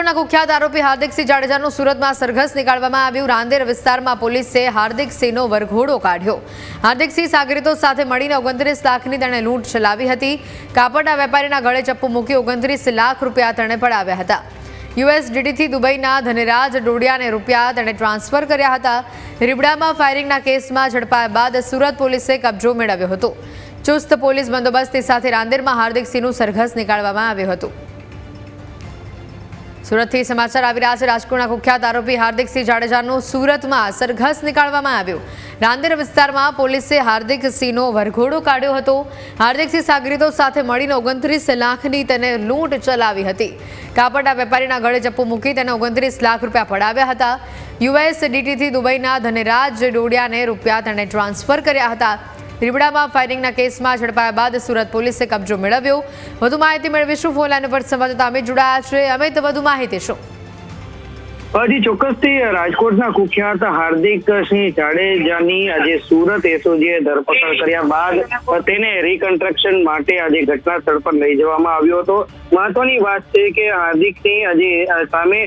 રાજકોટના કુખ્યાત આરોપી હાર્દિકસિંહ જાડેજાનું સુરતમાં સરઘસ નીકાળવામાં આવ્યું। રાંદેર વિસ્તારમાં પોલીસે હાર્દિકસિંહનો વરઘોડો કાઢ્યો। હાર્દિકસિંહ સાગરીતો સાથે મળીને 29 લાખની તેણે લૂંટ ચલાવી હતી। કાપડના વેપારીના ગળે ચપ્પુ મૂકી 29 લાખ રૂપિયા તેણે પડાવ્યા હતા। યુએસડીટીથી દુબઈના ધનેરાજ ડોડિયાને રૂપિયા તેણે ટ્રાન્સફર કર્યા હતા। રીબડામાં ફાયરિંગના કેસમાં ઝડપાયા બાદ સુરત પોલીસે કબજો મેળવ્યો હતો। ચુસ્ત પોલીસ બંદોબસ્ત સાથે રાંદેરમાં હાર્દિકસિંહનું સરઘસ નીકાળવામાં આવ્યું હતું। સુરતથી સમાચાર આવી રહ્યા છે। રાજકોટના કુખ્યાત આરોપી હાર્દિકસિંહ જાડેજાનું સુરતમાં સરઘસ નીકાળવામાં આવ્યું। રાંદેર વિસ્તારમાં પોલીસે હાર્દિકસિંહનો વરઘોડો કાઢ્યો હતો। હાર્દિકસિંહ સાગરીતો સાથે મળીને 29 લાખની તેને લૂંટ ચલાવી હતી। કાપડના વેપારીના ગળે ચપ્પુ મૂકી તેને 29 લાખ રૂપિયા પડાવ્યા હતા। યુએસડીટીથી દુબઈના ધનેરાજ ડોડિયાને રૂપિયા તેણે ટ્રાન્સફર કર્યા હતા। રીબડામાં ફાયરિંગના કેસમાં ઝડપાયા બાદ સુરત પોલીસે કબજો મેળવ્યો। વધુ માહિતી મેળવીશું। ફોન લાઈન પર સંવાદદાતા અમિત જોડાયા છે। અમિત, વધુ માહિતી શું? જી ચોક્કસથી રાજકોટના કુખ્યાત હાર્દિકસિંહ જાડેજાની આજે સુરત એસઓજીએ ધરપકડ કર્યા બાદ તેને રિકન્સ્ટ્રક્શન માટે આજે ઘટના સ્થળ પર લઈ જવામાં આવ્યો હતો। મહત્વની વાત છે કે હાર્દિકસિંહ આજે સામે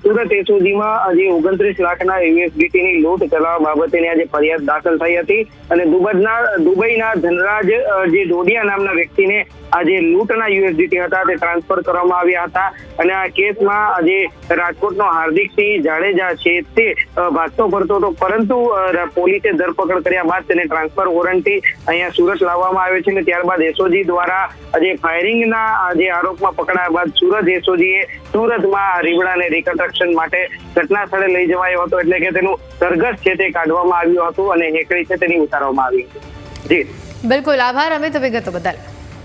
સુરત એસઓજીમાં આજે 29 લાખના યુએસડીટીની લૂંટ ચલાવવા બાબતેની આજે ફરિયાદ દાખલ થઈ હતી અને દુબઈના ધનરાજ જે ડોડિયા નામના વ્યક્તિને આજે લૂંટના યુએસડીટી હતા તે ટ્રાન્સફર કરવામાં આવ્યા હતા અને આ કેસમાં આજે રાજકોટનો હાર્દિકસિંહ જાડેજા છે તે ભાગતો ફરતો હતો, પરંતુ પોલીસે ધરપકડ કર્યા બાદ તેને ટ્રાન્સફર વોરંટથી અહીંયા સુરત લાવવામાં આવ્યો છે અને ત્યારબાદ એસઓજી દ્વારા આજે ફાયરિંગના જે આરોપમાં પકડાયા બાદ સુરત એસઓજીએ સુરતમાં રીબડાને રિકન્સ્ટ્રક્શન માટે ઘટના સ્થળે લઈ જવાયો હતો, એટલે કે તેનું સરઘસ છે તે કાઢવામાં આવ્યું હતું અને હેકડી છે તેની ઉતારવામાં આવી હતી। જી બિલકુલ, આભાર અમિત વિગતો બદલ।